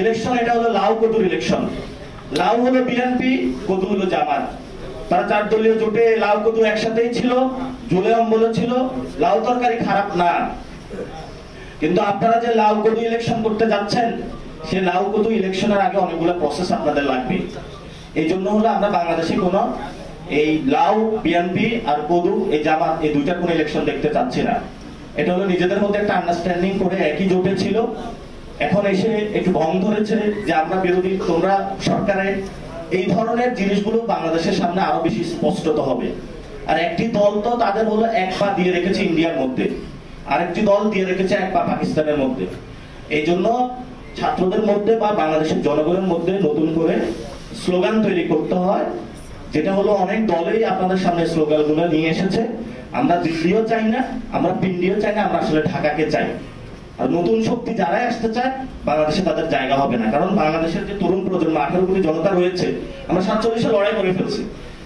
Election এটা হলো লাউ কদুর ইলেকশন। লাউ হলো বিএনপি, কদু হলো জামাত। তারা 4 দলীয় জোটে লাউ কদু একসাথেই ছিল, জুলে অম্বল ছিল। লাউ তরকারি খারাপ না, কিন্তু আপনারা যে লাউ কদু ইলেকশন করতে যাচ্ছেন, সে লাউ কদু ইলেকশনের আগে অনেকগুলো প্রসেস আপনাদের লাগবে। এই জন্য হলো আমরা বাংলাদেশে কোনো এই লাউ বিএনপি আর কদু এই জামাত এই দুইটা কোন ইলেকশন দেখতে চাচ্ছি না। এটা হলো নিজেদের মধ্যে একটা আন্ডারস্ট্যান্ডিং করে একই জোটে ছিল, এখন এসে একটু ভং ধরেছে যে আমরা বিরোধী, তোমরা সরকারে। এই ধরনের জিনিসগুলো বাংলাদেশের সামনে আরো বেশি স্পষ্টত হবে। আর একটি দল তো তাদের হলো এক পা দিয়ে রেখেছে ইন্ডিয়ার মধ্যে, আরেকটি দল দিয়ে রেখেছে এক পা পাকিস্তানের মধ্যে। এই জন্য ছাত্রদের মধ্যে বা বাংলাদেশের জনগণের মধ্যে নতুন করে স্লোগান তৈরি করতে হয়, যেটা হলো অনেক দলেই আপনাদের সামনে স্লোগানগুলো নিয়ে এসেছে। আমরা দিল্লিও চাই না, আমরা পিন্ডিও চাই না, আমরা আসলে ঢাকাকে চাই। আর নতুন শক্তি যারাই আসতে চায় বাংলাদেশে তাদের জায়গা হবে না, কারণ বাংলাদেশের যে তরুণ প্রজন্ম 18 কোটি জনতা রয়েছে, আমরা 47-এ লড়াই করে ফেলছি,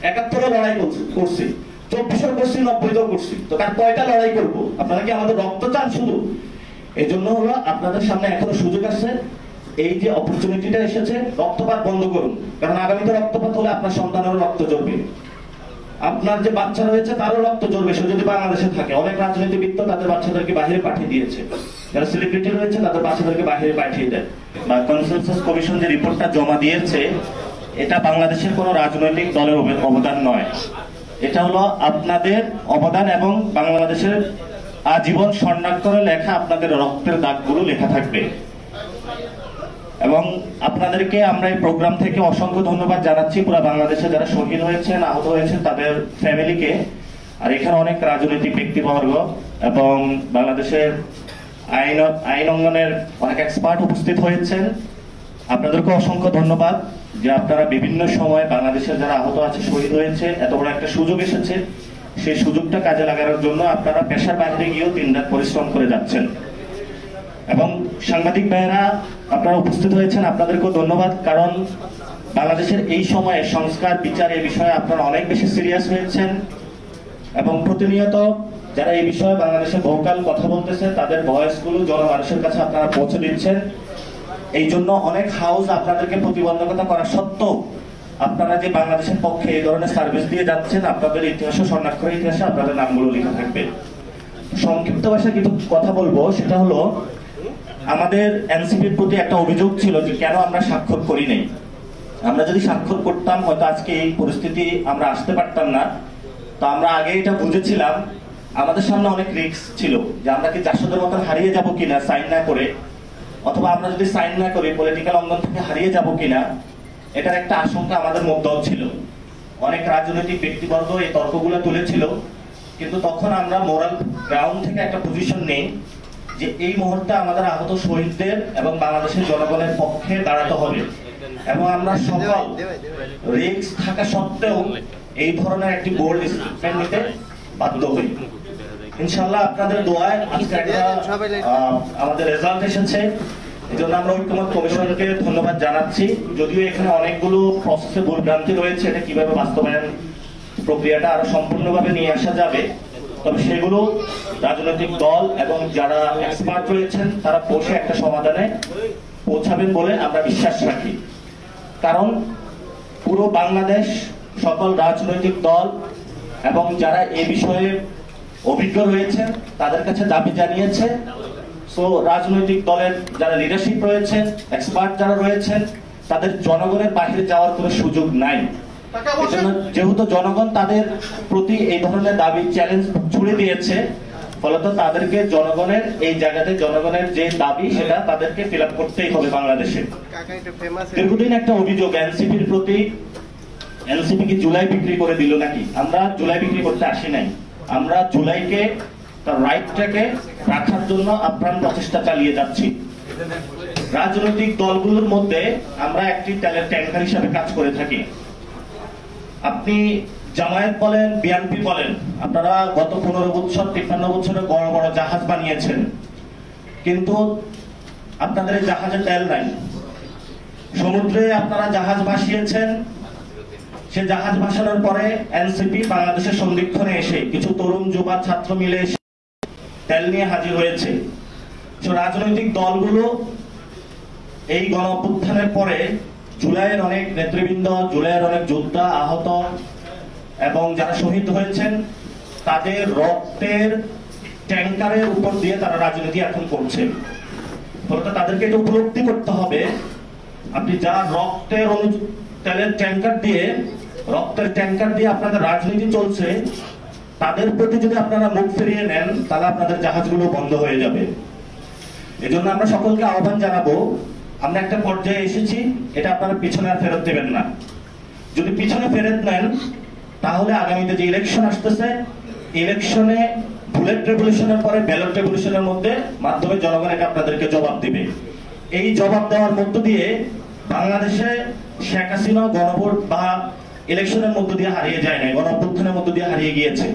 71-এ লড়াই করছি, 24-এ করছি, 90-তেও করছি। তো তার কয়টা লড়াই করব? আপনারা কি আমাদের রক্ত চান শুধু? এই জন্য হলো আপনাদের সামনে এখনো সুযোগ আছে। এই যে অপরচুনিটিটা এসেছে, রক্তপাত বন্ধ করুন, কারণ আগামীতে রক্তপাত হলে আপনার সন্তানেরও রক্ত ঝরবে, আপনার যে বাচ্চা রয়েছে তারও রক্ত ঝরবে। সে যদি বাংলাদেশে থাকে, অনেক রাজনীতিবিদ তাদের বাচ্চাদেরকে বাইরে পাঠিয়ে দিয়েছে, যারা সেলিব্রিটি রয়েছে তাদের বাচ্চাদেরকে বাইরে পাঠিয়ে দেয়। বা কনসেনসাস কমিশন যে রিপোর্টটা জমা দিয়েছে, এটা বাংলাদেশের কোনো রাজনৈতিক দলের অবদান নয়, এটা হলো আপনাদের অবদান এবং বাংলাদেশের আজীবন স্বর্ণাক্ষরে লেখা আপনাদের রক্তের দাগগুলো লেখা থাকবে। এবং আপনাদেরকে আমরা এই প্রোগ্রাম থেকে অসংখ্য ধন্যবাদ জানাচ্ছি পুরো বাংলাদেশে যারা শহীদ হয়েছেন, আহত হয়েছেন তাদের ফ্যামিলিকে। আর এখানে অনেক রাজনৈতিক ব্যক্তিবর্গ এবং বাংলাদেশের আইন অঙ্গনের অনেক এক্সপার্ট উপস্থিত হয়েছেন। আপনাদেরকে অসংখ্য ধন্যবাদ যে আপনারা বিভিন্ন সময় বাংলাদেশের যারা আহত আছে, শহীদ হয়েছে, এত বড় একটা সুযোগ এসেছে, সেই সুযোগটা কাজে লাগানোর জন্য আপনারা পেশার বাইরে গিয়েও দিনরাত পরিশ্রম করে যাচ্ছেন। এবং সাংবাদিক ভাইয়েরা আপনারা উপস্থিত হয়েছেন, আপনাদেরকেও ধন্যবাদ, কারণ বাংলাদেশের এই সময়ে সংস্কার বিচার এই বিষয়ে আপনারা অনেক বেশি সিরিয়াস হয়েছেন এবং প্রতিনিয়ত যারা এই বিষয়ে বাংলাদেশে বহুকাল কথা বলতেছে তাদের ভয়েসগুলো জনমানুষের কাছে আপনারা পৌঁছে দিচ্ছেন। এই জন্য অনেক হাউস আপনাদেরকে প্রতিবন্ধকতা করা সত্ত্বেও আপনারা যে বাংলাদেশের পক্ষে এই ধরনের সার্ভিস দিয়ে যাচ্ছেন, আপনাদের ইতিহাসে, স্বর্ণাক্ষরের ইতিহাসে আপনাদের নামগুলো লেখা থাকবে। সংক্ষিপ্ত ভাষায় কিছু কথা বলবো, সেটা হলো আমাদের এনসিপির প্রতি একটা অভিযোগ ছিল যে কেন আমরা স্বাক্ষর করি নাই। আমরা যদি স্বাক্ষর করতাম হয়তো আজকে এই পরিস্থিতি আমরা আসতে পারতাম না। তো আমরা আগে এটা বুঝেছিলাম, আমাদের সামনে অনেক রিস্ক ছিল যে আমরা কি জাসদের মতন হারিয়ে যাব কিনা সাইন না করে, অথবা আমরা যদি সাইন না করি পলিটিক্যাল অঙ্গন থেকে হারিয়ে যাব কিনা, এটার একটা আশঙ্কা আমাদের মধ্যেও ছিল। অনেক রাজনৈতিক ব্যক্তিবর্গ এই তর্কগুলো তুলেছিল, কিন্তু তখন আমরা মোরাল গ্রাউন্ড থেকে একটা পজিশন নেই যে এই মুহূর্তে আমাদের আহত শহীদদের এবং বাংলাদেশের জনগণের পক্ষে দাঁড়াতে হবে। এবং আমরা সকল রিস্ক থাকা সত্ত্বেও এই ধরনের একটি বোল্ড স্টেটমেন্ট নিতে বাধ্য হই। ইনশাআল্লাহ আপনাদের দোয়ায় আজকে একটা আমাদের রেজাল্ট এসেছে, এই জন্য আমরা ঐক্যমত কমিশনকে ধন্যবাদ জানাচ্ছি। যদিও এখানে অনেকগুলো প্রসেসে ভুলভ্রান্তি রয়েছে, এটা কিভাবে বাস্তবায়ন প্রক্রিয়াটা আরো সম্পূর্ণভাবে নিয়ে আসা যাবে, তবে সেগুলো রাজনৈতিক দল এবং যারা এক্সপার্ট রয়েছেন তারা বসে একটা সমাধানে পৌঁছাবেন বলে আমরা বিশ্বাস রাখি। কারণ পুরো বাংলাদেশ সকল রাজনৈতিক দল এবং যারা এই বিষয়ে অভিজ্ঞ রয়েছেন তাদের কাছে দাবি জানিয়েছে। সো রাজনৈতিক দলের যারা লিডারশিপ রয়েছেন, এক্সপার্ট যারা রয়েছেন, তাদের জনগণের বাইরে যাওয়ার কোনো সুযোগ নাই। যেহেতু জনগণ তাদের প্রতি এই ধরনের দাবি চ্যালেঞ্জ ছুড়ে দিয়েছে, ফলত তাদেরকে জনগণের এই জায়গাতে জনগণের যে দাবি সেটা তাদেরকে ফিল আপ করতেই হবে। বাংলাদেশে দীর্ঘদিন একটা অভিযোগ এনসিপির প্রতি, এনসিপি কি জুলাই বিক্রি করে দিল নাকি? আমরা জুলাই বিক্রি করতে আসি নাই, আমরা জুলাইকে তার রাইটটাকে রাখার জন্য আপ্রাণ প্রচেষ্টা চালিয়ে যাচ্ছি। রাজনৈতিক দলগুলোর মধ্যে আমরা একটি তেলের ট্যাঙ্কার হিসাবে কাজ করে থাকি। আপনি জামায়াত বলেন, বিএনপি বলেন, আপনারা গত 15 বছর 53 বছরে বড় বড় জাহাজ বানিয়েছেন, কিন্তু আপনাদের এই জাহাজে তেল নাই। সমুদ্রে আপনারা জাহাজ ভাসিয়েছেন, সে জাহাজ ভাসানোর পরে এনসিপি বাংলাদেশের সন্ধিক্ষণে এসে কিছু তরুণ যুবা ছাত্র মিলে তেল নিয়ে হাজির হয়েছে। রাজনৈতিক দলগুলো এই গণ অভ্যুত্থানের পরে জুলাইয়ের অনেক নেতৃবৃন্দ, জুলাইয়ের অনেক যোদ্ধা আহত এবং যারা শহীদ হয়েছেন, তাদের রক্তের ট্যাঙ্কারের উপর দিয়ে তারা রাজনীতি এখন করছে। ফলত তাদেরকে এটা উপলব্ধি করতে হবে, আপনি যারা তেলের ট্যাঙ্কার দিয়ে, রক্তের ট্যাঙ্কার দিয়ে আপনাদের রাজনীতি চলছে, তাদের প্রতি যদি আপনারা মুখ ফিরিয়ে নেন, তাহলে আপনাদের জাহাজগুলো বন্ধ হয়ে যাবে। এজন্য আমরা সকলকে আহ্বান জানাবো, আমরা একটা পর্যায়ে এসেছি, এটা আপনারা পিছনে আর ফেরত দেবেন না। যদি পিছনে ফেরত নেন, তাহলে আগামীতে যে ইলেকশন আসতেছে, ইলেকশনে বুলেট রেভলিউশনের পরে ব্যালট রেভলিউশনের মাধ্যমে জনগণ এটা আপনাদেরকে জবাব দিবে। এই জবাব দেওয়ার মধ্য দিয়ে বাংলাদেশে শেখ হাসিনা গণভোট বা ইলেকশনের মধ্য দিয়ে হারিয়ে যায় নাই, গণ অভ্যুত্থানের মধ্য দিয়ে হারিয়ে গিয়েছে।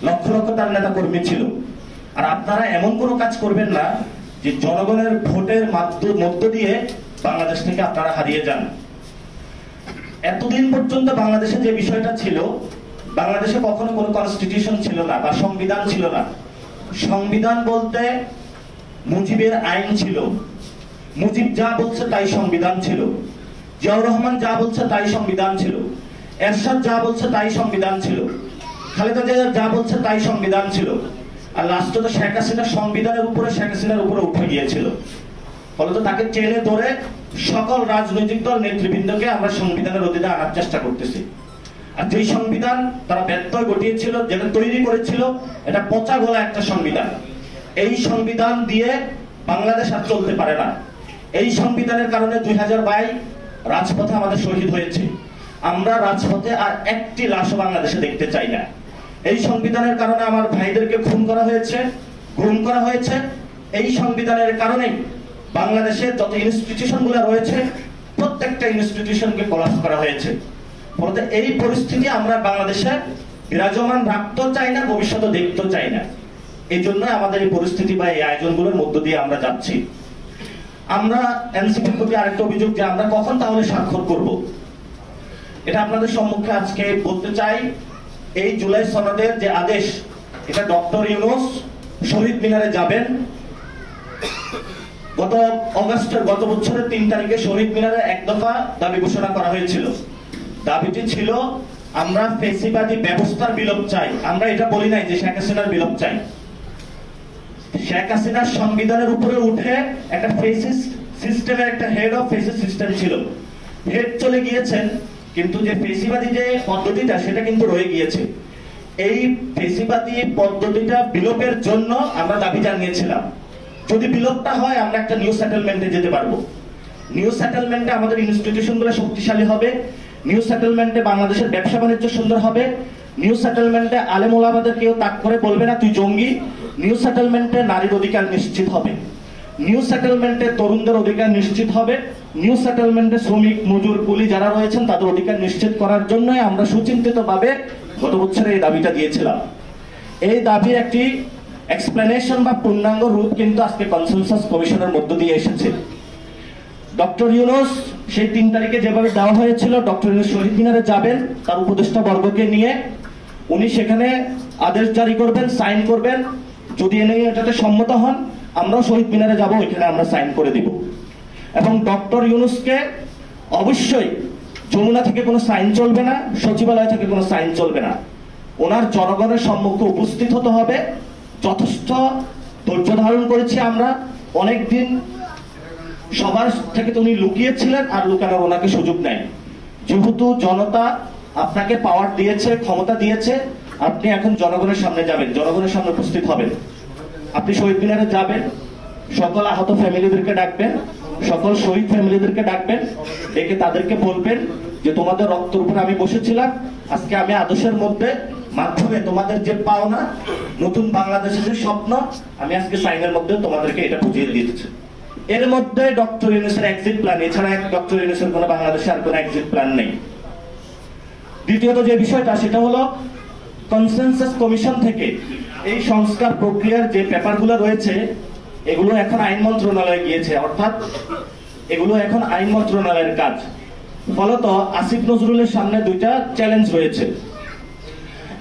লক্ষ লক্ষ তার নেতা কর্মী ছিল। আর আপনারা এমন কোনো কাজ করবেন না যে জনগণের ভোটের মধ্য দিয়ে বাংলাদেশ থেকে আপনারা হারিয়ে যান। এতদিন পর্যন্ত বাংলাদেশে যে বিষয়টা ছিল, বাংলাদেশে কখনো কোনো কনস্টিটিউশন ছিল না বা সংবিধান ছিল না। সংবিধান বলতে মুজিবের আইন ছিল, মুজিব যা বলছে তাই সংবিধান ছিল, জিয়াউর রহমান যা বলছে তাই সংবিধান ছিল, এরশাদ যা বলছে তাই সংবিধান ছিল, খালেদা জিয়া যা বলছে তাই সংবিধান ছিল। আর লাস্টে তো শেখ হাসিনা সংবিধানের উপরে, শেখ হাসিনার উপরে উঠে গিয়েছিল। ফলত তাকে টেনে ধরে সকল রাজনৈতিক দল নেতৃবৃন্দকে আমরা সংবিধানের অধীনে আনার চেষ্টা করতেছি। আর যেই সংবিধান তারা ব্যত্যয় ঘটিয়েছিল, যেটা তৈরি করেছিল, এটা পচা গলা একটা সংবিধান। এই সংবিধান দিয়ে বাংলাদেশ আর চলতে পারে না। এই সংবিধানের কারণে 2022 রাজপথে আমাদের শহীদ হয়েছে। আমরা রাজপথে আর একটি লাশও বাংলাদেশে দেখতে চাই না। এই সংবিধানের কারণে আমার ভাইদেরকে খুন করা হয়েছে, গুম করা হয়েছে। এই সংবিধানের কারণেই বাংলাদেশের যত ইনস্টিটিউশনগুলো রয়েছে, প্রত্যেকটা ইনস্টিটিউশনকে কলাপস করা হয়েছে। ফলে এই পরিস্থিতি আমরা বাংলাদেশে বিরাজমান রাখতেও চাই না, ভবিষ্যতে দেখতেও চাই না। এই জন্য আমাদের এই পরিস্থিতি বা এই আয়োজনগুলোর মধ্য দিয়ে আমরা যাচ্ছি। আমরা এনসিপির প্রতি আরেকটা অভিযোগ, যে আমরা কখন তাহলে স্বাক্ষর করব, এটা আপনাদের সম্মুখে আজকে বলতে চাই। এই জুলাই সনদের যে আদেশ, এটা ডক্টর ইউনূস শহীদ মিনারে যাবেন। গত বছরের 3 তারিখে শহীদ মিনারে এক দফা দাবি ঘোষণা করা হয়েছিল। দাবিটি ছিল, আমরা ফ্যাসিবাদী ব্যবস্থার বিলোপ চাই। আমরা এটা বলি নাই যে শেখ হাসিনার বিলোপ চাই। শেখ হাসিনার সংবিধানের উপরে উঠে একটা ফেসিস্ট সিস্টেমের, একটা হেড অফ ফেসিস্ট সিস্টেম ছিল। হেড চলে গিয়েছেন, কিন্তু যে ফেসিবাদী যে পদ্ধতিটা, সেটা কিন্তু রয়ে গিয়েছে। এই ফেসিবাদী পদ্ধতিটা বিলোপের জন্য আমরা দাবি জানিয়েছিলাম। যদি বিলোপটা হয়, আমরা একটা নিউ সেটেলমেন্টে যেতে পারবো। নিউ সেটেলমেন্টে আমাদের ইনস্টিটিউশনগুলো শক্তিশালী হবে। নিউ সেটেলমেন্টে বাংলাদেশের ব্যবসা বাণিজ্য সুন্দর হবে। নিউ সেটেলমেন্টে আলেম ওলামাদের কেউ তাক করে বলবে না তুই জঙ্গি। নিউ সেটেলমেন্টে নারীর অধিকার নিশ্চিত হবে। নিউ সেটেলমেন্টে তরুণদের অধিকার নিশ্চিত হবে। নিউ সেটেলমেন্টে শ্রমিক, মজুর, কুলি যারা রয়েছেন তাদের অধিকার নিশ্চিত করার জন্যই আমরা সুচিন্তিতভাবে গত বছরে এই দাবিটা দিয়েছিলাম। এই দাবির একটি এক্সপ্লেনেশন বা পূর্ণাঙ্গ রূপ কিন্তু আজকে কনসেনসাস কমিশনের মধ্য দিয়ে এসেছে। ডক্টর ইউনূস সেই 3 তারিখে যেভাবে দেওয়া হয়েছিল, ডক্টর ইউনূস শহীদ মিনারে যাবেন তার উপদেষ্টা বর্গকে নিয়ে। উনি সেখানে আদেশ জারি করবেন, সাইন করবেন। যদি এটাতে সম্মত হন, আমরাও শহীদ মিনারে যাব, ওইখানে আমরা সাইন করে দিব। এবং ডক্টর ইউনূসকে অবশ্যই যমুনা থেকে কোনো সাইন চলবে না, সচিবালয় থেকে কোনো সাইন চলবে না। ওনার জনগণের সম্মুখে উপস্থিত হতে হবে। যথেষ্ট ধৈর্য ধারণ করেছি আমরা অনেকদিন, সবার থেকে তো উনি লুকিয়েছিলেন, আর লুকানোর ওনাকে সুযোগ নেই। যেহেতু জনতা আপনাকে পাওয়ার দিয়েছে, ক্ষমতা দিয়েছে, আপনি এখন জনগণের সামনে যাবেন, জনগণের সামনে উপস্থিত হবেন। আপনি শহীদ মিনারে যাবেন, সকল আহত ফ্যামিলিদেরকে ডাকবেন, সকল শহীদ ফ্যামিলিদেরকে ডাকবেন, ডেকে তাদেরকে বলবেন যে তোমাদের রক্তের উপরে আমি বসেছিলাম, আজকে আমি আদর্শের মাধ্যমে তোমাদের যে পাওনা, নতুন বাংলাদেশের যে স্বপ্ন, আমি আজকে সাইনের মধ্যে তোমাদেরকে এটা বুঝিয়ে দিয়েছি। এর মধ্যে ডক্টর ইউনূসের এক্সিট প্ল্যান, এছাড়া ডক্টর ইউনূসের কোনো বাংলাদেশে আর কোনো এক্সিট প্ল্যান নেই। দ্বিতীয়ত যে বিষয়টা, সেটা হলো কনসেনসাস কমিশন থেকে এই সংস্কার প্রক্রিয়ার যে পেপারগুলো রয়েছে, এগুলো এখন আইন মন্ত্রণালয়ে গিয়েছে, অর্থাৎ এগুলো এখন আইন মন্ত্রণালয়ের কাজ। ফলত আসিফ নজরুলের সামনে 2টা চ্যালেঞ্জ রয়েছে।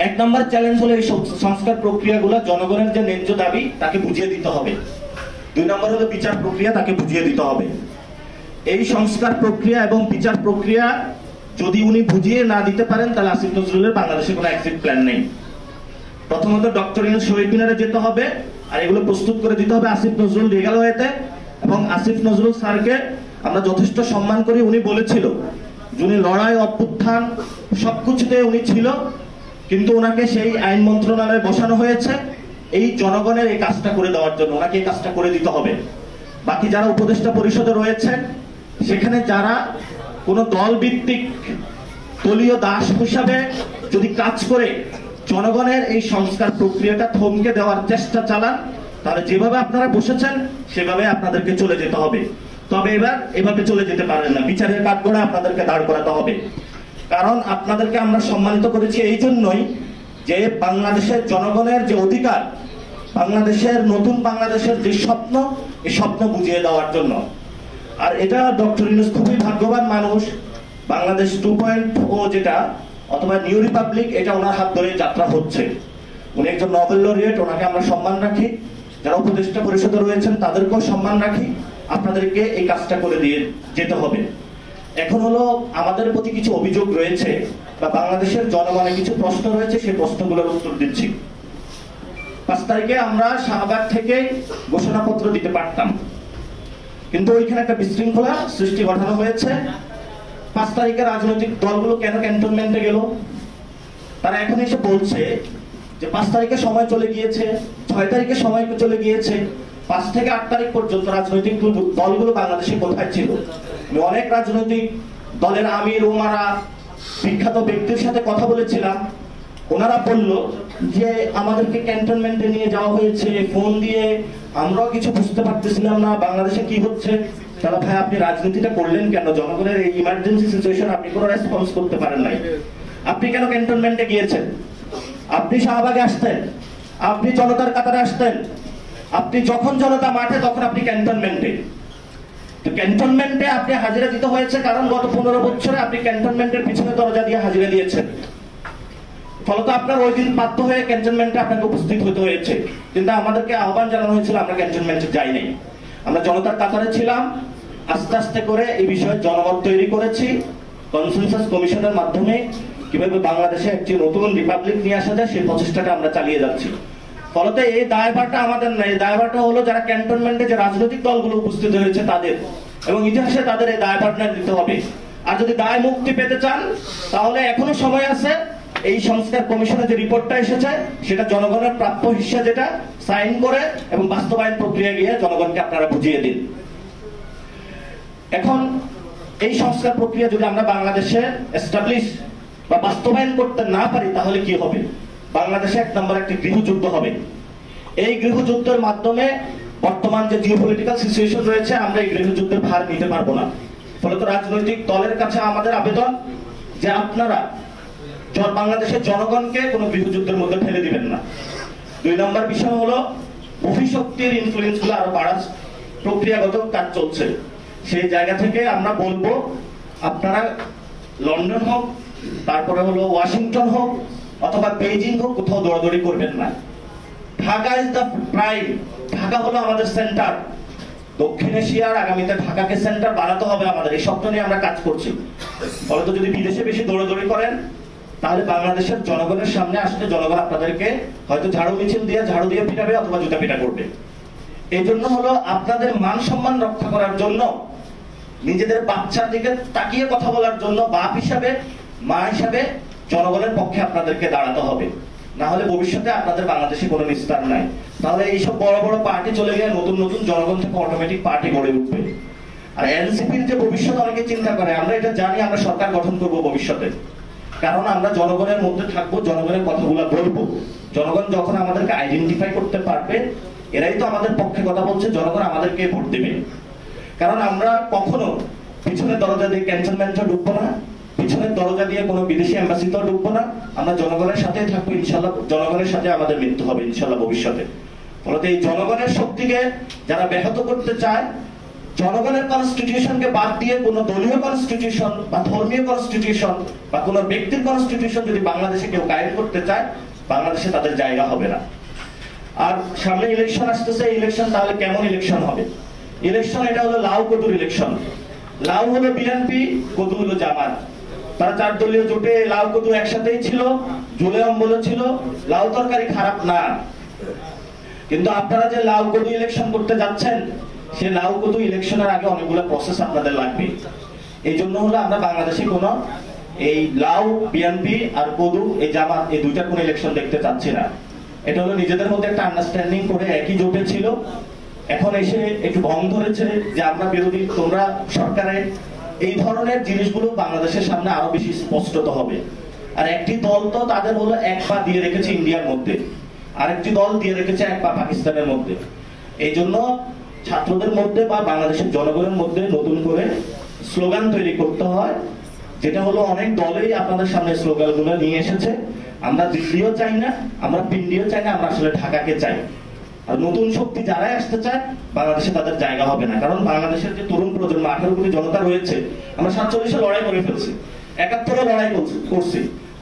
1 নম্বর চ্যালেঞ্জ হলো এই সংস্কার প্রক্রিয়াগুলো জনগণের যে ন্যায্য দাবি তাকে বুঝিয়ে দিতে হবে। 2 নম্বর হলো বিচার প্রক্রিয়া, তাকে বুঝিয়ে দিতে হবে। এই সংস্কার প্রক্রিয়া এবং বিচার প্রক্রিয়া যদি উনি বুঝিয়ে না দিতে পারেন, তাহলে আসিফ নজরুলের বাংলাদেশে কোনো এক্সিট প্ল্যান নেই। প্রথমত ডক্টর ইউনূস শহীদ মিনারে যেতে হবে, আর এগুলো প্রস্তুত করে দিতে হবে আসিফ নজরুল লিগ্যাল ওয়েতে। এবং আসিফ নজরুল স্যারকে আমরা যথেষ্ট সম্মান করি। উনি বলেছিল যিনি লড়াই অভ্যুত্থান সবকিছুতে উনি ছিল, কিন্তু ওনাকে সেই আইন মন্ত্রণালয়ে বসানো হয়েছে এই জনগণের এই কাজটা করে দেওয়ার জন্য। ওনাকে এই কাজটা করে দিতে হবে। বাকি যারা উপদেষ্টা পরিষদে রয়েছেন, সেখানে যারা কোনো দল ভিত্তিক দলীয় দাস হিসাবে যদি কাজ করে জনগণের এই সংস্কার প্রক্রিয়াটা থমকে দেওয়ার চেষ্টা চালান, তাহলে যেভাবে আপনারা বসেছেন সেভাবে আপনাদেরকে চলে যেতে হবে। তবে এবার এভাবে চলে যেতে পারেন না, বিচারের কাঠগড়ে আপনাদেরকে দাঁড় করাতে হবে। কারণ আপনাদেরকে আমরা সম্মানিত করেছি এই জন্যই যে বাংলাদেশের জনগণের যে অধিকার, বাংলাদেশের নতুন বাংলাদেশের যে স্বপ্ন, এই স্বপ্ন বুঝিয়ে দেওয়ার জন্য। আর এটা ডক্টর ইউনূস খুবই ভাগ্যবান মানুষ। বাংলাদেশ 2.0 যেটা অথবা নিউ রিপাবলিক, এটা ওনার হাত ধরে যাত্রা হচ্ছে। উনি একজন নোবেল লরিয়েট, ওনাকে আমরা সম্মান রাখি। যারা উপদেষ্টা পরিষদে রয়েছেন তাদেরকেও সম্মান রাখি। আপনাদেরকে এই কাজটা করে দিয়ে যেতে হবে। এখন হলো আমাদের প্রতি কিছু অভিযোগ রয়েছে বা বাংলাদেশের জনগণের কিছু প্রশ্ন রয়েছে, সেই প্রশ্নগুলোর উত্তর দিচ্ছি। 5 তারিখে আমরা শাহবাগ থেকে ঘোষণাপত্র দিতে পারতাম, কিন্তু ওইখানে একটা বিশৃঙ্খলা সৃষ্টি ঘটানো হয়েছে। 5 তারিখে রাজনৈতিক দলগুলো কেন ক্যান্টনমেন্টে গেল? তারা এখন এসে বলছে যে 5 তারিখে সময় চলে গিয়েছে, 6 তারিখে সময় চলে গিয়েছে, 5 থেকে 8 তারিখ পর্যন্ত রাজনৈতিক দলগুলো বাংলাদেশে কোথায় ছিল? অনেক রাজনৈতিক দলের আমির ওমারা বিখ্যাত ব্যক্তির সাথে কথা বলেছিলাম। ওনারা বলল যে আমাদেরকে ক্যান্টনমেন্টে নিয়ে যাওয়া হয়েছে ফোন দিয়ে, আমরাও কিছু বুঝতে পারতেছিলাম না বাংলাদেশে কি হচ্ছে। তাহলে ভাই আপনি রাজনীতিটা করলেন কেন? জনগণের এই ইমার্জেন্সি সিচুয়েশন আপনি কোনো রেসপন্স করতে পারেন নাই। আপনি কেন ক্যান্টনমেন্টে গিয়েছেন? আপনি শাহবাগে আসতেন, আপনি জনতার কাতারে আসতেন, আপনি যখন জনতা মাঠে তখন আপনি ক্যান্টনমেন্টে। তো ক্যান্টনমেন্টে আপনি হাজিরা দিতে হয়েছে কারণ গত 15 বছরে আপনি ক্যান্টনমেন্টের পিছনে দরজা দিয়ে হাজিরা দিয়েছেন। ফলত আপনার ওই দিন বাধ্য হয়ে ক্যান্টনমেন্টে আপনাকে উপস্থিত হতে হয়েছে। কিন্তু আমাদেরকে আহ্বান জানানো হয়েছিল, আমরা ক্যান্টনমেন্টে যাই নাই। আমরা জনতার কাতারে ছিলাম। আস্তে আস্তে করে এই বিষয়ে জনমত তৈরি করেছি। কনসেনসাস কমিশনের মাধ্যমে কিভাবে বাংলাদেশে একটি নতুন রিপাবলিক নিয়ে আসা যায় সেই প্রচেষ্টাটা আমরা চালিয়ে যাচ্ছি। ফলত এই দায়ভারটা আমাদের নয়, দায়ভারটা হলো যারা ক্যান্টনমেন্টে যে রাজনৈতিক দলগুলো উপস্থিত হয়েছে তাদের, এবং ইতিহাসে তাদের এই দায়ভারটা দিতে হবে। আর যদি দায় মুক্তি পেতে চান তাহলে এখনো সময় আছে। এই সংস্কার কমিশনের যে রিপোর্টটা এসেছে সেটা জনগণের প্রাপ্য হিস্সা, যেটা সাইন করে এবং বাস্তবায়ন প্রক্রিয়া গিয়ে জনগণকে আপনারা বুঝিয়ে দিন। এখন এই সংস্কার প্রক্রিয়া যদি আমরা বাংলাদেশে এস্টাবলিশ বা বাস্তবায়ন করতে না পারি তাহলে কি হবে? বাংলাদেশে 1 নম্বর একটি গৃহযুদ্ধ হবে। এই গৃহযুদ্ধের মাধ্যমে বর্তমান যে জিওপলিটিক্যাল সিচুয়েশন রয়েছে, আমরা এই গৃহযুদ্ধের ভার নিতে পারবো না। ফলত রাজনৈতিক দলের কাছে আমাদের আবেদন যে আপনারা বাংলাদেশের জনগণকে কোনো গৃহযুদ্ধের মধ্যে ফেলে দিবেন না। 2 নম্বর বিষয় হলো অভিশক্তির ইনফ্লুয়েন্স গুলো আরো বাড়ার প্রক্রিয়াগত কাজ চলছে। সেই জায়গা থেকে আমরা বলবো আপনারা লন্ডন হোক, তারপরে হলো ওয়াশিংটন হোক অথবা বেইজিং হোক, কোথাও দৌড়াদৌড়ি করবেন না। Dhaka is the prime. Dhaka হলো আমাদের সেন্টার। দক্ষিণ এশিয়ার আগামীতে ঢাকাকে সেন্টার বানাতে হবে আমাদের। এই স্বপ্ন নিয়ে আমরা কাজ করছি। ফলে তো যদি বিদেশে বেশি দৌড়াদৌড়ি করেন তাহলে বাংলাদেশের জনগণের সামনে আসলে জনগণ আপনাদেরকে হয়তো ঝাড়ু মিছিল দিয়ে ঝাড়ু দিয়ে পিটাবে অথবা জুতা পিটা করবে। এই জন্য হলো আপনাদের মান সম্মান রক্ষা করার জন্য, নিজেদের বাচ্চার দিকে তাকিয়ে কথা বলার জন্য বাপ হিসাবে, মা হিসাবে জনগণের পক্ষে আপনাদেরকে দাঁড়াতে হবে। না হলে ভবিষ্যতে আপনাদের বাংলাদেশে কোনো নিস্তার নাই। তাহলে এইসব বড় বড় পার্টি চলে গিয়ে নতুন নতুন জনগণ থেকে অটোমেটিক পার্টি গড়ে উঠবে। আর এনসিপির যে ভবিষ্যৎ অনেকে চিন্তা করে, আমরা এটা জানি আমরা সরকার গঠন করব ভবিষ্যতে। কারণ আমরা জনগণের মধ্যে থাকবো, জনগণের কথাগুলো বলবো। জনগণ যখন আমাদেরকে আইডেন্টিফাই করতে পারবে, এরাই তো আমাদের পক্ষে কথা বলছে, জনগণ আমাদেরকে ভোট দেবে। কারণ আমরা কখনো পিছনের দরজা দিয়ে ক্যান্টনমেন্টে ঢুকবো না, পিছনের দরজা দিয়ে কোনো বিদেশি এম্বাসিতেও ঢুকবো না। আমরা জনগণের সাথেই থাকবো ইনশাল্লাহ। জনগণের সাথে আমাদের মৃত্যু হবে ইনশাল্লাহ ভবিষ্যতে। ফলে এই জনগণের শক্তিকে যারা ব্যাহত করতে চায়, জনগণের কনস্টিটিউশনকে বাদ দিয়ে কোন দলীয় কনস্টিটিউশন বা ধর্মীয় কনস্টিটিউশন বা কোন ব্যক্তির কনস্টিটিউশন যদি বাংলাদেশে কেউ কায়েম করতে চায়, বাংলাদেশে তাদের জায়গা হবে না। আর সামনে ইলেকশন আসতেছে। ইলেকশন তাহলে কেমন ইলেকশন হবে? ইলেকশন এটা হলো লাউ কদুর ইলেকশন। লাউ হলো বিএনপি, কদু হলো জামাত। তারা 4 দলীয় জোটে লাউ কদু একসাথেই ছিল, জুলে অম্বল ছিল। লাউ তরকারি খারাপ না, কিন্তু আপনারা যে লাউ কদু ইলেকশন করতে যাচ্ছেন, সে লাউ কদু ইলেকশনের আগে অনেকগুলো প্রসেস আপনাদের লাগবে। এই জন্য হলো আমরা বাংলাদেশে কোনো এই লাউ বিএনপি আর কদু এই জামাত এই দুইটার কোনো ইলেকশন দেখতে চাচ্ছি না। এটা হলো নিজেদের মধ্যে একটা আন্ডারস্ট্যান্ডিং করে একই জোটে ছিল, এখন এসে একটু ভং ধরেছে যে আমরা বিরোধী, তোমরা সরকারে। এই ধরনের জিনিসগুলো বাংলাদেশের সামনে আরো বেশি স্পষ্টত হবে। আর একটি দল তো তাদের হলো এক পা দিয়ে রেখেছে ইন্ডিয়ার মধ্যে, আরেকটি দল দিয়ে রেখেছে এক পা পাকিস্তানের মধ্যে। এই জন্য ছাত্রদের মধ্যে বা বাংলাদেশের জনগণের মধ্যে নতুন করে স্লোগান তৈরি করতে হয়, যেটা হলো অনেক দলেই আপনাদের সামনে স্লোগানগুলো নিয়ে এসেছে। আমরা দিল্লিও চাই না, আমরা পিন্ডিও চাই না, আমরা আসলে ঢাকাকে চাই। আর নতুন শক্তি যারাই আসতে চায় বাংলাদেশে তাদের জায়গা হবে না, কারণ বাংলাদেশের যে তরুণ প্রজন্ম 18 কোটি জনতা রয়েছে, আমরা 47-এ লড়াই করে ফেলছি, 71-এ লড়াই করছি,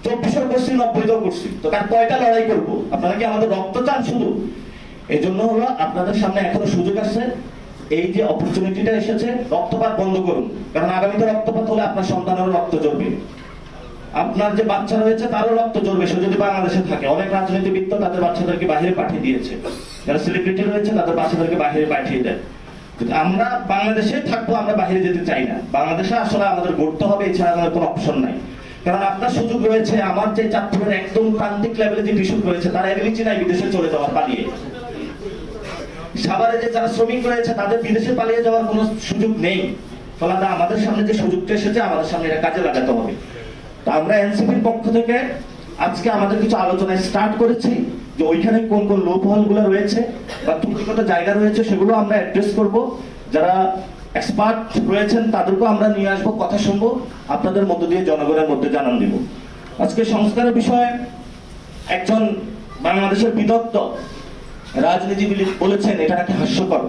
24-এ করছি, 90-তেও করছি, তো কার কয়টা লড়াই করবো? আপনারা কি আমাদের রক্ত চান শুধু? এই জন্য হলো আপনাদের সামনে এখনো সুযোগ আছে, এই যে অপরচুনিটিটা এসেছে, রক্তপাত বন্ধ করুন, কারণ আগামীতে রক্তপাত হলে আপনার সন্তানেরও রক্ত ঝরবে, আপনার যে বাচ্চা রয়েছে তারও রক্ত ঝরবে। সে যদি বাংলাদেশে থাকে, অনেক রাজনীতিবিদ তো তাদের বাচ্চাদেরকে বাইরে পাঠিয়ে দিয়েছে, যারা সেলিব্রিটি রয়েছে তাদের বাচ্চাদেরকে বাইরে পাঠিয়ে দেয়। আমরা বাংলাদেশে থাকবো, আমরা বাইরে যেতে চাই না। বাংলাদেশে আসলে আমাদের গড়তে হবে, এছাড়া আমাদের কোনো অপশন নাই। কারণ আপনার সুযোগ রয়েছে, আমার যে চাঁদপুরের একদম প্রান্তিক লেভেলে যে কৃষক রয়েছে তারা এবিলিটি নাই বিদেশে চলে যাওয়ার, পালিয়ে। সাভারে যে যারা শ্রমিক রয়েছে তাদের বিদেশে পালিয়ে যাওয়ার কোনো সুযোগ নেই। ফলে আমাদের সামনে যে সুযোগটা এসেছে, আমাদের সামনে এটা কাজে লাগাতে হবে। তো আমরা এনসিপির পক্ষ থেকে আজকে আমাদের কিছু আলোচনায় স্টার্ট করেছি, যে ওইখানে কোন কোন লোপহল গুলো রয়েছে বা ত্রুটিগত জায়গা রয়েছে সেগুলো আমরা অ্যাড্রেস করব। যারা এক্সপার্ট রয়েছেন তাদেরকেও আমরা নিয়ে আসবো, কথা শুনবো, আপনাদের মধ্য দিয়ে জনগণের মধ্যে জানান দিব। আজকে সংস্কারের বিষয়ে একজন বাংলাদেশের বিদগ্ধ রাজনীতিবিদ বলেছেন এটা নাকি হাস্যকর।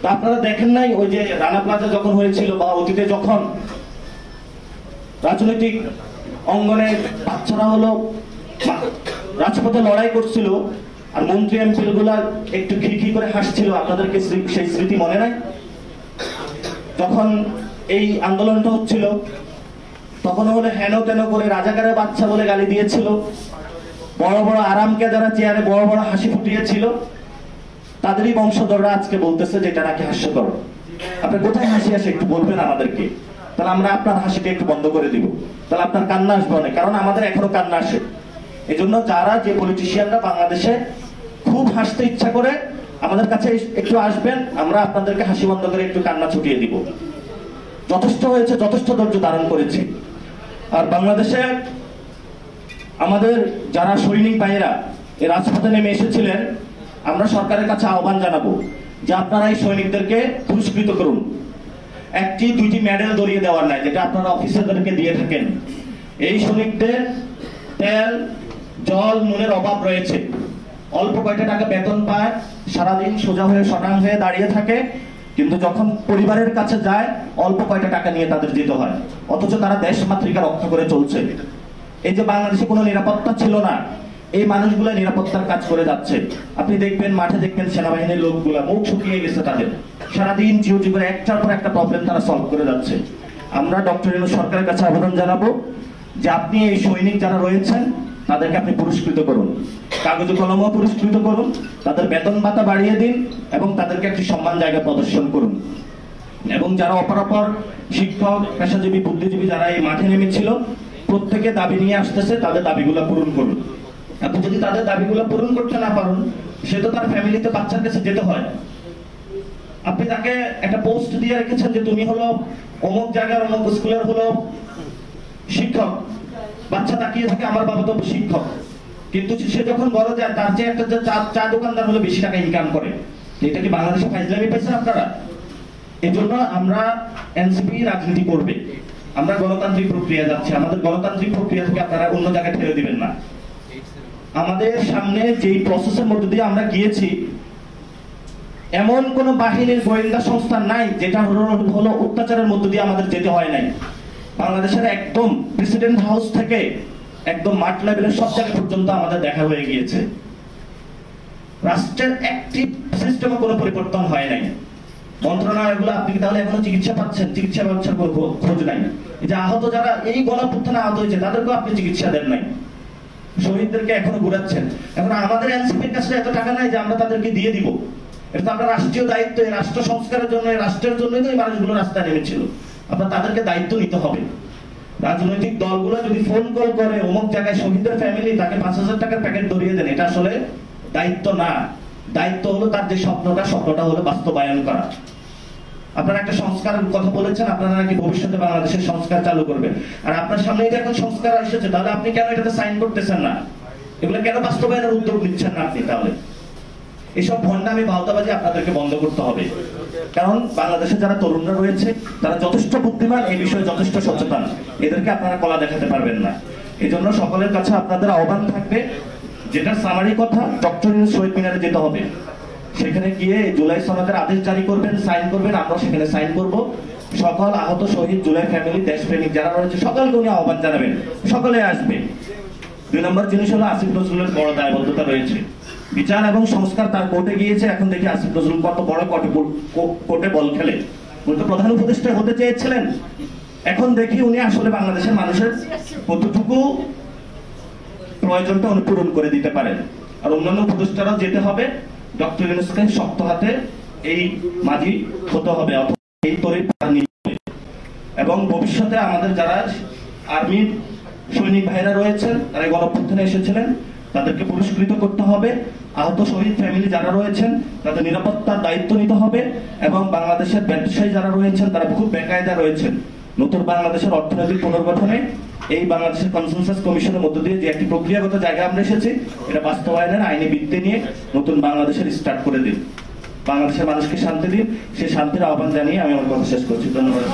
তা আপনারা দেখেন নাই ওই যে রানা প্লাজা যখন হয়েছিল, বা অতীতে যখন রাজনৈতিক অঙ্গনে বাচ্চারা হলো রাজপথে লড়াই করছিল আর মন্ত্রী এমপি গুলা একটু খিলখি করে হাসছিল, আপনাদেরকে সেই স্মৃতি মনে নাই? যখন এই আন্দোলনটা হচ্ছিল তখন হলে হেন তেন করে রাজাকারের বাচ্চা বলে গালি দিয়েছিল, বড় বড় আরামকে যারা চেয়ারে বড় বড় হাসি ফুটিয়েছিল তাদেরই বংশধররা আজকে বলতেছে যে এটা নাকি হাস্যকর। আপনি কোথায় হাসি আসে একটু বলবেন আমাদেরকে, তাহলে আমরা আপনার হাসিটা একটু বন্ধ করে দিব, তাহলে আপনার কান্না আসবে অনেক, কারণ আমাদের এখনো কান্না আসে। এই জন্য যারা যে পলিটিশিয়ানরা বাংলাদেশে খুব হাসতে ইচ্ছা করে আমাদের কাছে একটু আসবেন, আমরা আপনাদেরকে হাসি বন্ধ করে একটু কান্না ছুটিয়ে দিব। যথেষ্ট হয়েছে, যথেষ্ট ধৈর্য ধারণ করেছি। আর বাংলাদেশে আমাদের যারা সৈনিক ভাইয়েরা এই রাজপথে নেমে এসেছিলেন, আমরা সরকারের কাছে আহ্বান জানাবো যে আপনারা এই সৈনিকদেরকে পুরস্কৃত করুন। একটি দুইটি মেডেল ধরিয়ে দেওয়ার নাই, যেটা আপনারা অফিসারদেরকে দিয়ে থাকেন। এই সৈনিকদের তেল জল নুনের অভাব রয়েছে, অল্প কয়টা টাকা বেতন পায়, সারাদিন সোজা হয়ে শটাং হয়ে দাঁড়িয়ে থাকে, কিন্তু যখন পরিবারের কাছে যায় অল্প কয়টা টাকা নিয়ে তাদের যেতে হয়, অথচ তারা দেশ মাতৃকা রক্ষা করে চলছে। এই যে বাংলাদেশে কোনো নিরাপত্তা ছিল না, এই মানুষগুলো নিরাপত্তার কাজ করে যাচ্ছে। আপনি দেখবেন মাঠে দেখবেন সেনাবাহিনীর লোকগুলা মুখ শুকিয়ে গেছে তাদের, সারাদিন জিওটি করে একটার পর একটা প্রবলেম তারা সলভ করে যাচ্ছে। আমরা ডক্টর ইউনূস সরকারের কাছে আবেদন জানাবো যে আপনি এই সৈনিক যারা রয়েছেন তাদেরকে আপনি পুরস্কৃত করুন, কাগজে কলমও পুরস্কৃত করুন, তাদের বেতন ভাতা বাড়িয়ে দিন এবং তাদেরকে একটি সম্মান জায়গা প্রদর্শন করুন। এবং যারা অপরাপর শিক্ষক, পেশাজীবী, বুদ্ধিজীবী যারা এই মাঠে নেমেছিল, প্রত্যেকে দাবি নিয়ে আসতেছে, তাদের দাবিগুলো পূরণ করুন। আপনি যদি তাদের দাবিগুলো পূরণ করতে না পারেন, সে তো তার ফ্যামিলিতে বাচ্চার কাছে যেতে হয়। আপনি তাকে একটা পোস্ট দিয়ে রেখেছেন যে তুমি হলো অমুক জায়গার অমুক স্কুলের হলো শিক্ষক, বাচ্চা তাকিয়ে থাকে আমার বাবা তো শিক্ষক, কিন্তু সে যখন বড় যায় তার যে একটা চা দোকানদার হলো বেশি টাকা ইনকাম করে। এটা কি বাংলাদেশে ফাইজলামি পাইছেন আপনারা? এই জন্য আমরা এনসিপি রাজনীতি করবে, আমরা গণতান্ত্রিক প্রক্রিয়া যাচ্ছি, আমাদের গণতান্ত্রিক প্রক্রিয়া থেকে আপনারা অন্য জায়গায় ঠেলে দিবেন না। আমাদের সামনে যেই প্রসেসের মধ্যে দিয়ে আমরা গিয়েছি, এমন কোন বাহিনীর গোয়েন্দা সংস্থা নাই যেটা হলো অত্যাচারের মধ্যে দিয়ে আমাদের যেতে হয় নাই। বাংলাদেশের একদম প্রেসিডেন্ট হাউস থেকে একদম মাঠ লেভেলের সব জায়গা পর্যন্ত আমাদের দেখা হয়ে গিয়েছে। রাষ্ট্রের অ্যাক্টিভ সিস্টেমে কোনো পরিবর্তন হয় নাই। মন্ত্রণালয়গুলো আপনি কি তাহলে এখনো চিকিৎসা পাচ্ছেন? চিকিৎসা ব্যবস্থার কোনো খোঁজ নাই। এই যে আহত যারা এই গণঅভ্যুত্থানে আহত হয়েছে তাদেরকেও আপনি চিকিৎসা দেন নাই, শহীদদেরকে এখনো ঘুরাচ্ছেন। এখন আমাদের এনসিপির কাছে এত টাকা নাই যে আমরা তাদেরকে দিয়ে দিব। এটা তো আপনার রাষ্ট্রীয় দায়িত্ব, এই রাষ্ট্র সংস্কারের জন্য, রাষ্ট্রের জন্যই তো এই মানুষগুলো রাস্তায় নেমেছিল। আপনার তাদেরকে দায়িত্ব নিতে হবে। রাজনৈতিক দলগুলো যদি ফোন কল করে অমুক জায়গায় শহীদের ফ্যামিলি, তাকে 5,000 টাকার প্যাকেট ধরিয়ে দেন, এটা আসলে দায়িত্ব না। দায়িত্ব হলো তার যে স্বপ্নটা হলো বাস্তবায়ন করা। আপনারা একটা সংস্কারের কথা বলেছেন, আপনারা নাকি ভবিষ্যতে বাংলাদেশের সংস্কার চালু করবেন। আর আপনার সামনে যে এখন সংস্কার এসেছে, তাহলে আপনি কেন এটাতে সাইন করতেছেন না? এগুলো কেন বাস্তবায়নের উদ্যোগ নিচ্ছেন না আপনি? তাহলে এইসব ভণ্ডামি বাউতাবাজি আপনাদেরকে বন্ধ করতে হবে। কারণ বাংলাদেশে যারা তরুণরা রয়েছে তারা যথেষ্ট বুদ্ধিমান, এই বিষয়ে যথেষ্ট সচেতন। এদেরকে আপনারা কলা দেখাতে পারবেন না। এই জন্য সকলের কাছে আপনাদের আহ্বান থাকবে, যেটা সামারি কথা, ডক্টর ইউনূস শহীদ মিনারে যেতে হবে। সেখানে গিয়ে জুলাই সনদের আদেশ জারি করবেন, সাইন করবেন, আমরা সেখানে সাইন করব। সকল আহত শহীদ, জুলাই ফ্যামিলি, দেশপ্রেমিক যারা রয়েছে সকলকে উনি আহ্বান জানাবেন, সকলে আসবে। 2 নম্বর জিনিস হলো আসিফ নজরুলের বড় দায়বদ্ধতা রয়েছে। বিচার এবং সংস্কার তার কোর্টে গিয়েছে, এখন দেখি আসিফ নজরুল কত বড় কোর্টে বল খেলে। উনি তো প্রধান উপদেষ্টা হতে চেয়েছিলেন, এখন দেখি উনি আসলে বাংলাদেশের মানুষের কতটুকু প্রয়োজনটা উনি পূরণ করে দিতে পারেন। আর অন্যান্য উপদেষ্টারাও যেতে হবে, ডক্টর ইউনূসকে শক্ত হাতে এই মাঝি হতে হবে, এই তরিপ নিতে হবে। এবং ভবিষ্যতে আমাদের যারা আর্মির সৈনিক ভাইরা রয়েছেন, তারা গণঅভ্যুত্থানে এসেছিলেন, তাদেরকে পুরস্কৃত করতে হবে। আহত শহীদ ফ্যামিলি যারা রয়েছেন তাদের নিরাপত্তার দায়িত্ব নিতে হবে। এবং বাংলাদেশের ব্যবসায়ী যারা রয়েছেন তারা খুব বেকায়দা রয়েছেন। নতুন বাংলাদেশের অর্থনৈতিক পুনর্গঠনে এই বাংলাদেশের কনসেনসাস কমিশনের মধ্য দিয়ে যে একটি প্রক্রিয়াগত জায়গা আমরা এসেছি, এটা বাস্তবায়নের আইনি ভিত্তি নিয়ে নতুন বাংলাদেশের স্টার্ট করে দিন। বাংলাদেশের মানুষকে শান্তি দিন, সেই শান্তির আহ্বান জানিয়ে আমি আমার কথা শেষ করছি। ধন্যবাদ।